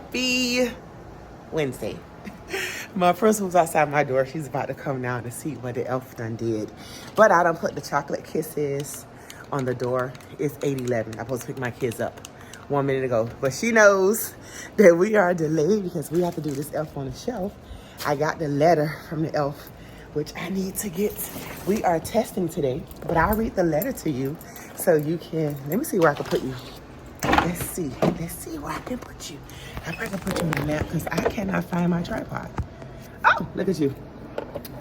Happy Wednesday. My principal's outside my door. She's about to come down to see what the elf done did. But I done put the chocolate kisses on the door. It's 8:11. I'm supposed to pick my kids up 1 minute ago. But she knows that we are delayed because we have to do this elf on the shelf. I got the letter from the elf, which I need to get. We are testing today, but I'll read the letter to you so you can, let me see where I can put you. Let's see where I can put you. I probably can put you on the map because I cannot find my tripod. Oh, look at you.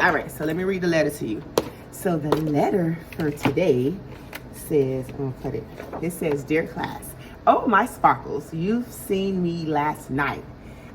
All right, so let me read the letter to you. So the letter for today says, I'm gonna put it. It says, "Dear class, oh my sparkles, you've seen me last night.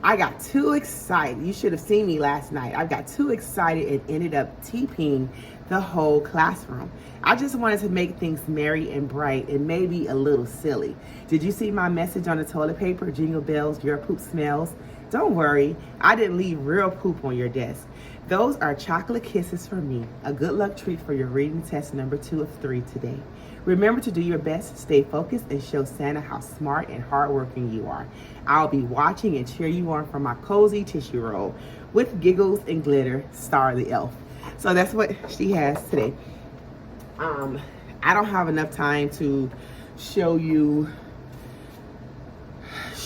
I got too excited. You should have seen me last night. I got too excited and ended up TPing the whole classroom. I just wanted to make things merry and bright and maybe a little silly. Did you see my message on the toilet paper? Jingle bells, your poop smells. Don't worry, I didn't leave real poop on your desk. Those are chocolate kisses for me. A good luck treat for your reading test number 2 of 3 today. Remember to do your best, stay focused, and show Santa how smart and hardworking you are. I'll be watching and cheer you on from my cozy tissue roll. With giggles and glitter, Star the Elf." So that's what she has today. I don't have enough time to show you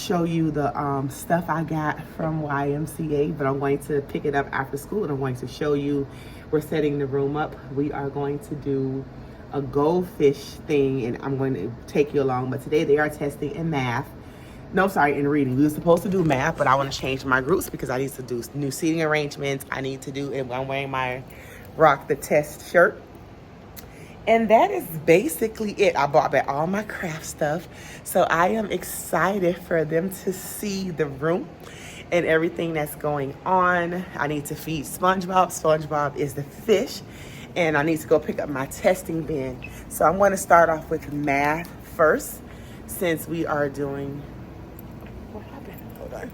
the stuff I got from YMCA, but I'm going to pick it up after school and I'm going to show you. We're setting the room up. We are going to do a goldfish thing and I'm going to take you along, but today they are testing in math. No, sorry, in reading. We were supposed to do math, but I want to change my groups because I need to do new seating arrangements. I need to do, and I'm wearing my Rock the Test shirt. And that is basically it. I bought back all my craft stuff. So I am excited for them to see the room and everything that's going on. I need to feed SpongeBob. SpongeBob is the fish. And I need to go pick up my testing bin. So I'm going to start off with math first since we are doing... What happened? Hold on.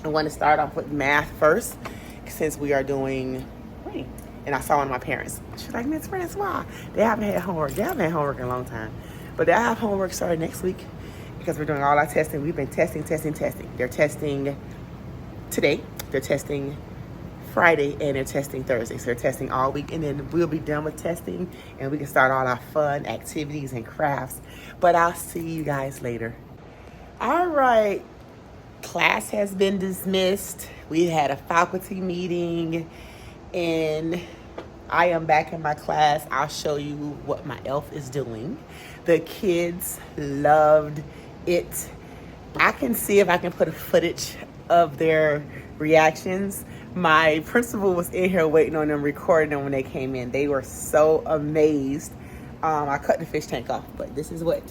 I want to start off with math first since we are doing... Wait. And I saw one of my parents. She's like, "Miss Francois, they haven't had homework. They haven't had homework in a long time. But they'll have homework starting next week because we're doing all our testing. We've been testing. They're testing today. They're testing Friday and they're testing Thursday. So they're testing all week and then we'll be done with testing and we can start all our fun activities and crafts. But I'll see you guys later." All right. Class has been dismissed. We had a faculty meeting and I am back in my class. I'll show you what my elf is doing. The kids loved it. I can see if I can put a footage of their reactions. My principal was in here waiting on them, recording them when they came in. They were so amazed. I cut the fish tank off, but this is what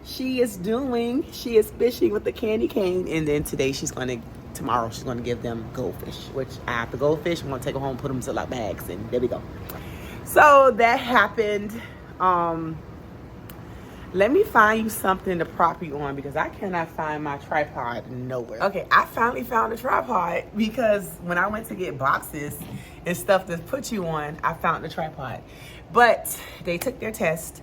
she is doing. She is fishing with the candy cane, and then tomorrow she's going to give them goldfish, which I have the goldfish. I'm going to take them home, put them in Ziploc bags, and there we go. So that happened. Let me find you something to prop you on because I cannot find my tripod nowhere. Okay, I finally found a tripod because when I went to get boxes and stuff to put you on, I found the tripod. But they took their test.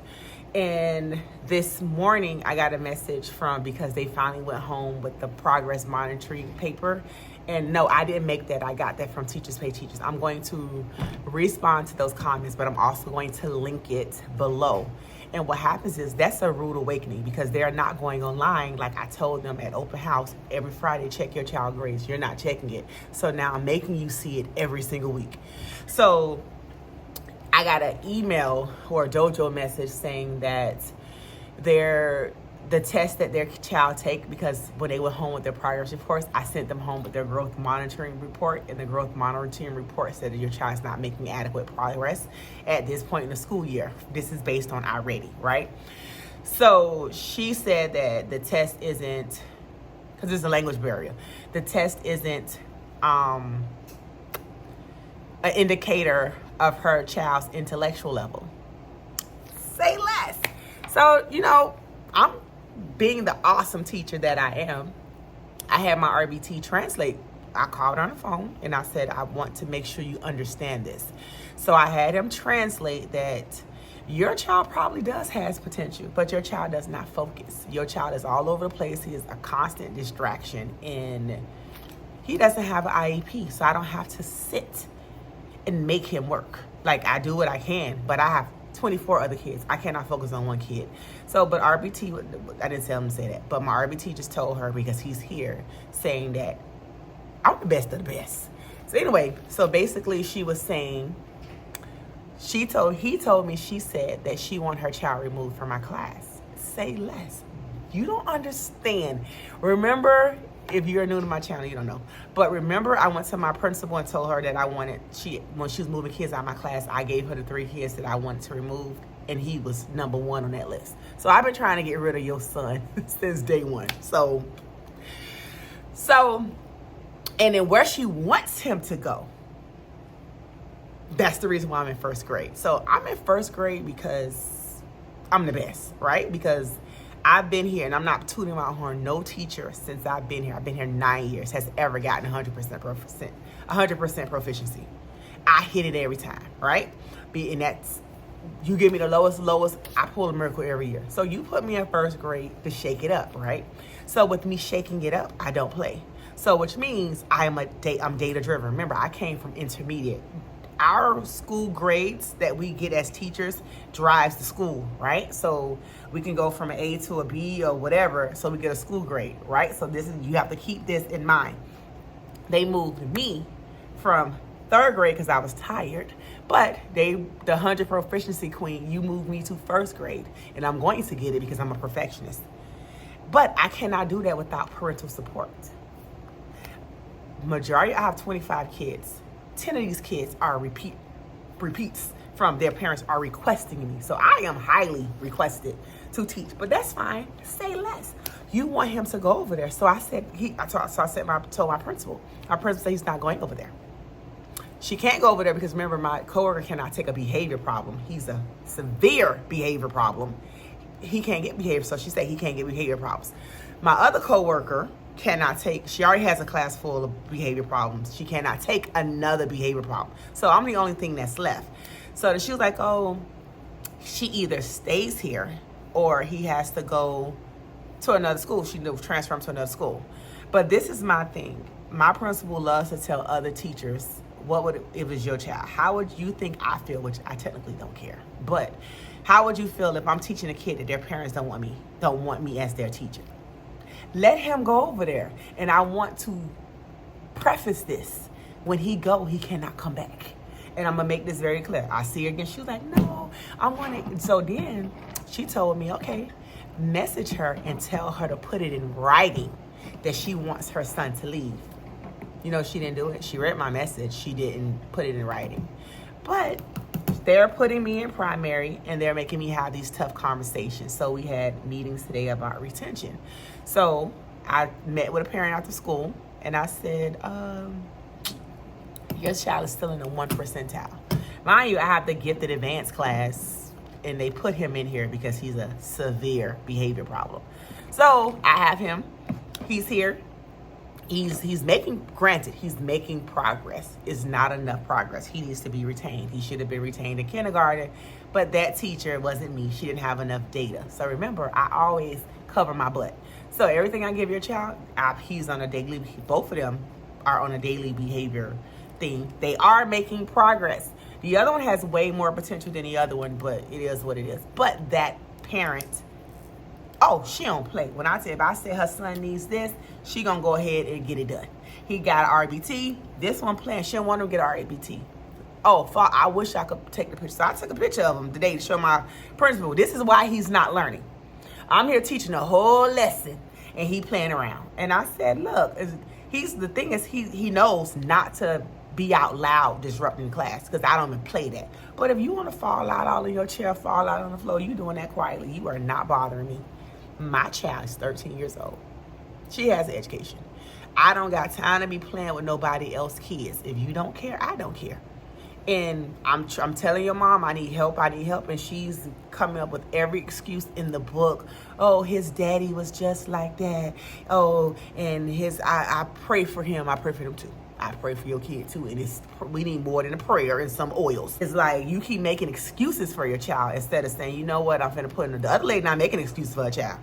And this morning I got a message because they finally went home with the progress monitoring paper. And no, I didn't make that. I got that from Teachers Pay Teachers. I'm going to respond to those comments, but I'm also going to link it below. And what happens is that's a rude awakening because they're not going online like I told them at open house every Friday, check your child grades. You're not checking it. So now I'm making you see it every single week. So I got an email or a dojo message saying that the test that their child take, because when they went home with their progress reports, I sent them home with their growth monitoring report, and the growth monitoring report said that your child's not making adequate progress at this point in the school year. This is based on already, right? So she said that the test isn't, because there's a language barrier, the test isn't an indicator of her child's intellectual level. Say less. So, I'm being the awesome teacher that I am. I had my RBT translate. I called on the phone and I said, I want to make sure you understand this. So I had him translate that Your child probably has potential, but your child does not focus. Your child is all over the place. He is a constant distraction, and he doesn't have an IEP, so I don't have to sit and make him work. Like, I do what I can, but I have 24 other kids. I cannot focus on one kid. So, but RBT, I didn't tell him to say that, but my RBT just told her, because he's here, saying that I'm the best of the best. So anyway, so basically she was saying, he told me, she said that she want her child removed from my class. Say less. You don't understand. Remember, if you're new to my channel, you don't know. But remember, I went to my principal and told her that when she was moving kids out of my class, I gave her the 3 kids that I wanted to remove, and he was number 1 on that list. So I've been trying to get rid of your son since day 1. So, and then where she wants him to go, that's the reason why I'm in 1st grade. So I'm in 1st grade because I'm the best, right? Because I've been here, and I'm not tooting my horn. No teacher since I've been here 9 years, has ever gotten 100% proficiency. I hit it every time, right? And that's, you give me the lowest, I pull a miracle every year. So you put me in 1st grade to shake it up, right? So with me shaking it up, I don't play. So which means I'm data driven. Remember, I came from intermediate. Our school grades that we get as teachers drives the school, right? So we can go from an A to a B or whatever, so we get a school grade, right? So you have to keep this in mind. They moved me from 3rd grade because I was tired, but the 100 proficiency queen, you moved me to 1st grade, and I'm going to get it because I'm a perfectionist. But I cannot do that without parental support. Majority, I have 25 kids. 10 of these kids are repeats from their parents are requesting me. So I am highly requested to teach, but that's fine. Say less. You want him to go over there. So I said, told my principal. My principal said he's not going over there. She can't go over there because remember, my coworker cannot take a behavior problem. He's a severe behavior problem. He can't get behavior. So she said he can't get behavior problems. My other coworker cannot take, she already has a class full of behavior problems. She cannot take another behavior problem. So I'm the only thing that's left. So she was like, oh, she either stays here or he has to go to another school. She transfer him to another school. But this is my thing. My principal loves to tell other teachers, what would, if it was your child, how would you think I feel, which I technically don't care. But how would you feel if I'm teaching a kid that their parents don't want me as their teacher? Let him go over there. And I want to preface this. When he go, he cannot come back. And I'm going to make this very clear. I see her again. She was like, no, I want it. So then she told me, okay, message her and tell her to put it in writing that she wants her son to leave. You know, she didn't do it. She read my message. She didn't put it in writing. But they're putting me in primary and they're making me have these tough conversations. So we had meetings today about retention. So I met with a parent after school and I said, your child is still in the 1 percentile. Mind you, I have the gifted advanced class and they put him in here because he's a severe behavior problem. So I have him, he's here. He's making, granted, he's making progress. It's not enough progress. He needs to be retained. He should have been retained in kindergarten, but that teacher wasn't me. She didn't have enough data. So remember, I always cover my butt. So everything I give your child, he's on a daily, both of them are on a daily behavior thing. They are making progress. The other one has way more potential than the other one, but it is what it is. But that parent, oh, she don't play. When if I say her son needs this, she gonna go ahead and get it done. He got an RBT. This one playing, she don't want to get RBT. Oh, I wish I could take the picture. So I took a picture of him today to show my principal. This is why he's not learning. I'm here teaching a whole lesson, and he playing around. And I said, look, the thing is, he knows not to be out loud disrupting class because I don't even play that. But if you want to fall out all in your chair, fall out on the floor, you doing that quietly. You are not bothering me. My child is 13 years old. She has an education. I don't got time to be playing with nobody else's kids. If you don't care, I don't care. And I'm telling your mom I need help, and she's coming up with every excuse in the book. Oh, his daddy was just like that. Oh, and I pray for him. I pray for him too. I pray for your kid too, and we need more than a prayer and some oils. It's like you keep making excuses for your child instead of saying, you know what, I'm finna put in the other lady not making excuses for her child.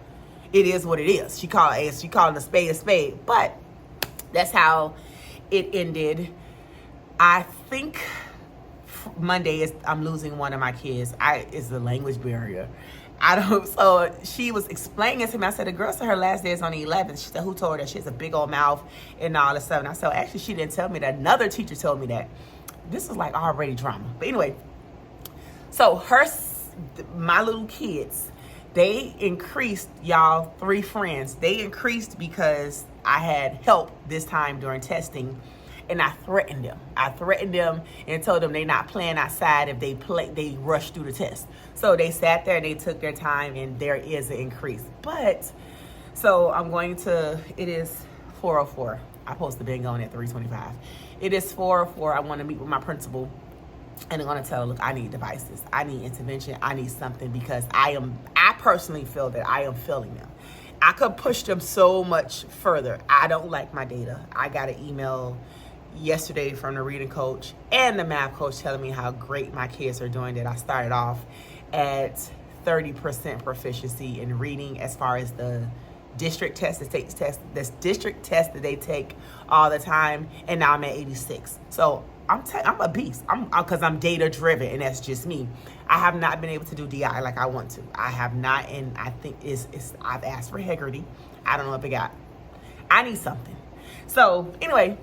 It is what it is. She called a spade, but that's how it ended. I think Monday I'm losing one of my kids. It's the language barrier. So she was explaining it to me. I said, the girl said her last day is on the 11th. She said, who told her? She has a big old mouth and all this stuff. And I said, actually, she didn't tell me that. Another teacher told me that. This is like already drama. But anyway, so my little kids, they increased, y'all, 3 friends. They increased because I had help this time during testing. And I threatened them. And told them they not playing outside if they rush through the test. So they sat there and they took their time, and there is an increase. But, so it is 4:04. I'm supposed to be going at 3:25. It is 4:04. I want to meet with my principal. And I'm going to tell her, look, I need devices. I need intervention. I need something because I personally feel that I am failing them. I could push them so much further. I don't like my data. I got an email yesterday from the reading coach and the math coach telling me how great my kids are doing, that I started off at 30% proficiency in reading as far as the district test that they take all the time, and now I'm at 86. So I'm a beast. Because I'm data driven, and that's just me. I have not been able to do DI like I want to. I have not, and I think I've asked for Haggerty. I don't know if I need something. So anyway,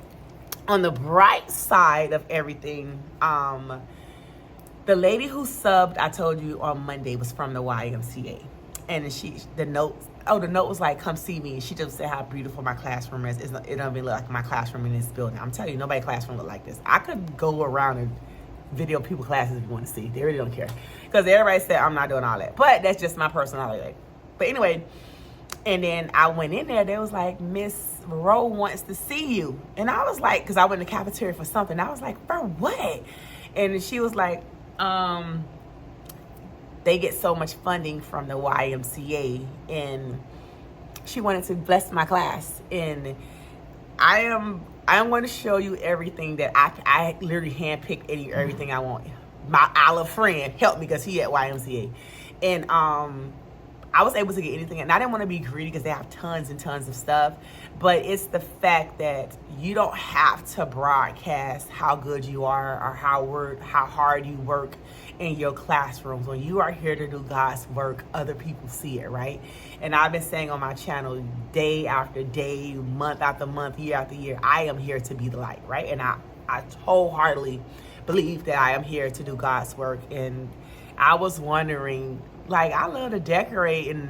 on the bright side of everything, the lady who subbed, I told you on Monday, was from the YMCA. And the note was like, come see me. And she just said how beautiful my classroom is. It don't even look like my classroom in this building. I'm telling you, nobody's classroom look like this. I could go around and video people classes if you want to see. They really don't care. Because everybody said I'm not doing all that. But that's just my personality. But anyway, and then I went in there. They was like, Miss Rowe wants to see you. And I was like, because I went in the cafeteria for something. I was like, for what? And she was like, they get so much funding from the YMCA, and she wanted to bless my class. And I am going to show you everything that I literally handpicked everything I want. My olive friend helped me because he at YMCA, and I was able to get anything. And I didn't want to be greedy because they have tons and tons of stuff. But it's the fact that you don't have to broadcast how good you are or how hard you work in your classrooms. When you are here to do God's work, other people see it, right? And I've been saying on my channel, day after day, month after month, year after year, I am here to be the light, right? And I wholeheartedly believe that I am here to do God's work. And I was wondering, like, I love to decorate and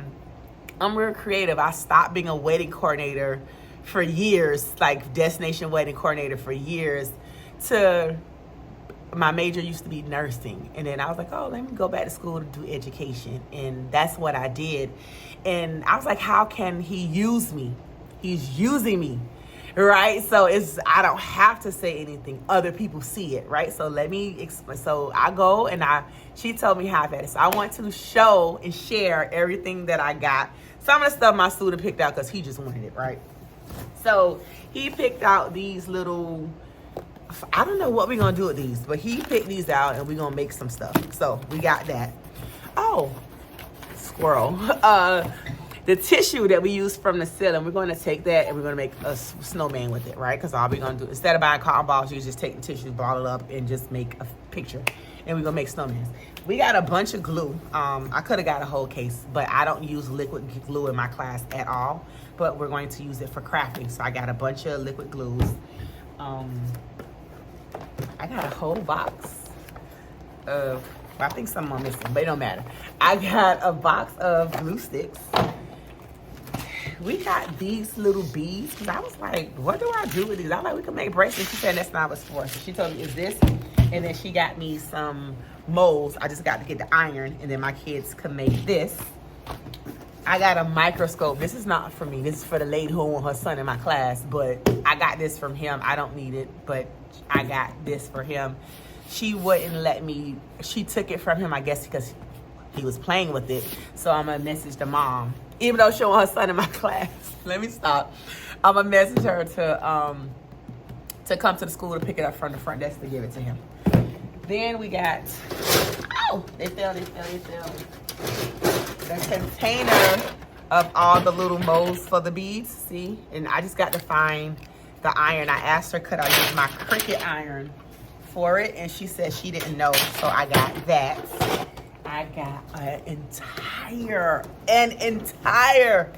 I'm real creative. I stopped being a wedding coordinator for years, like destination wedding coordinator for years, to my major used to be nursing. And then I was like, oh, let me go back to school to do education. And that's what I did. And I was like, how can he use me? He's using me, right? So I don't have to say anything. Other people see it, right? So let me explain. So I go and she told me how I've had it. So I want to show and share everything that I got. Some of the stuff my student picked out because he just wanted it, right? So he picked out these little, I don't know what we're going to do with these, but he picked these out and we're going to make some stuff. So we got that. Oh, squirrel. The tissue that we used from the ceiling, we're going to take that and we're going to make a snowman with it, right? Because all we're going to do, instead of buying cotton balls, you just take the tissue, ball it up, and just make a picture. And we're going to make snowmans. We got a bunch of glue. I could have got a whole case, but I don't use liquid glue in my class at all. But we're going to use it for crafting. So I got a bunch of liquid glues. I got a whole box of, I think some are missing, but it don't matter. I got a box of glue sticks. We got these little beads, because I was like, what do I do with these? I'm like, we can make bracelets. She said that's not what's for. So she told me, is this? And then she got me some molds. I just got to get the iron, and then my kids can make this. I got a microscope. This is not for me. This is for the lady who wants her son in my class, but I got this from him. I don't need it, but I got this for him. She wouldn't let me. She took it from him, I guess, because he was playing with it. So I'm going to message the mom. Even though she wants her son in my class. Let me stop. I'm going to message her to to come to the school to pick it up from the front desk to give it to him. Then we got, oh, they fell. The container of all the little molds for the beads, see? And I just got to find the iron. I asked her, could I use my Cricut iron for it? And she said she didn't know, so I got that. I got an entire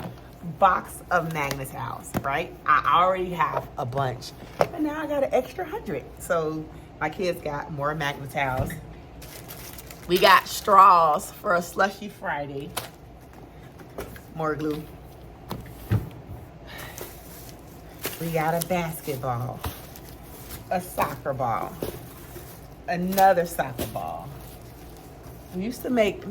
box of Magnetiles, right? I already have a bunch, and now I got an extra 100. So my kids got more Magnetiles. We got straws for a slushy Friday. More glue. We got a basketball, a soccer ball, another soccer ball. We used to make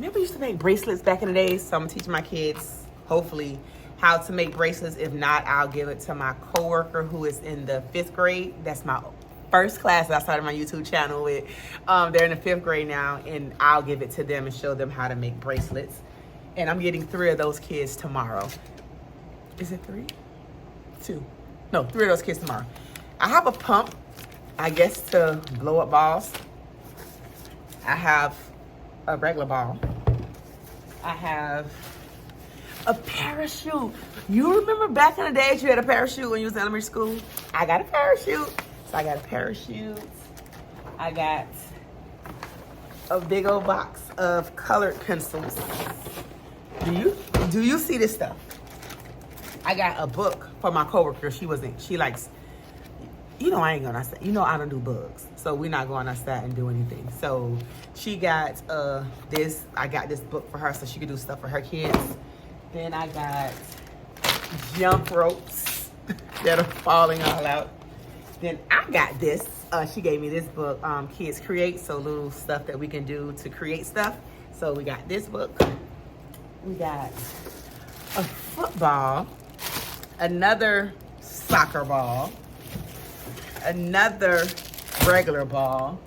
bracelets back in the day, so I'm gonna teach my kids, hopefully, how to make bracelets. If not, I'll give it to my coworker who is in the 5th grade. That's my first class that I started my YouTube channel with. They're in the 5th grade now, and I'll give it to them and show them how to make bracelets. And I'm getting 3 of those kids tomorrow. Is it 3? 2. No, 3 of those kids tomorrow. I have a pump, I guess, to blow up balls. I have a regular ball. I have a parachute. You remember back in the days you had a parachute when you was in elementary school? I got a parachute. So I got a parachute. I got a big old box of colored pencils. Do you see this stuff? I got a book for my coworker. She likes, I ain't going outside. I don't do bugs. So we're not going outside and do anything. So she got this. I got this book for her so she could do stuff for her kids. Then I got jump ropes that are falling all out. Then I got this. She gave me this book, Kids Create. So little stuff that we can do to create stuff. So we got this book. We got a football, another soccer ball, another regular ball,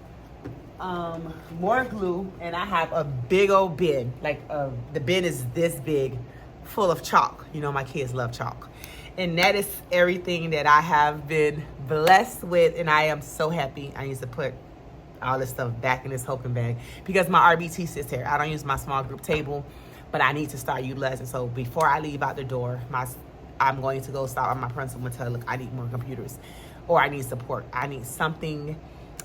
more glue, and I have a big old bin. Like the bin is this big, full of chalk. My kids love chalk. And that is everything that I have been blessed with, and I am so happy. I need to put all this stuff back in this hoping bag because my RBT sits here. I don't use my small group table, but I need to start utilizing. So before I leave out the door, I'm going to go stop with my principal and tell her, look, I need more computers, or I need support. I need something,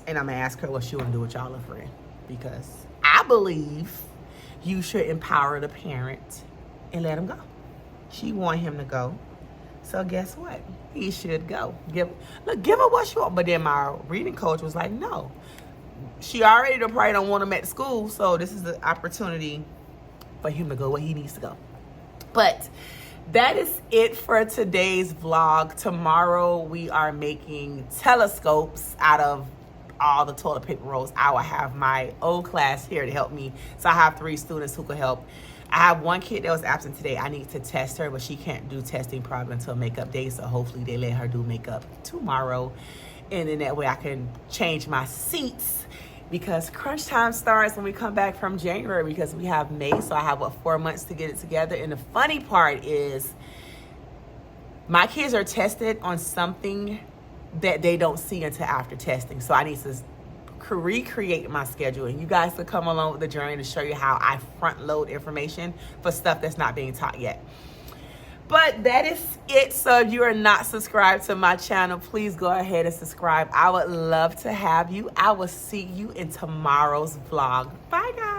and I'm gonna ask her what she wanna do with y'all for it, because I believe you should empower the parent and let him go. She want him to go, so guess what? He should go. Give her what she want. But then my reading coach was like, no, she already probably don't want him at school, so this is the opportunity for him to go where he needs to go. But that is it for today's vlog. Tomorrow we are making telescopes out of all the toilet paper rolls. I will have my old class here to help me. So I have 3 students who could help. I have 1 kid that was absent today. I need to test her, but she can't do testing probably until makeup day. So hopefully they let her do makeup tomorrow. And then that way I can change my seats, because crunch time starts when we come back from January, because we have May. So I have, 4 months to get it together. And the funny part is my kids are tested on something that they don't see until after testing. So I need to recreate my schedule, and you guys will come along with the journey to show you how I front load information for stuff that's not being taught yet. But that is it. So if you are not subscribed to my channel, please go ahead and subscribe. I would love to have you. I will see you in tomorrow's vlog. Bye, guys.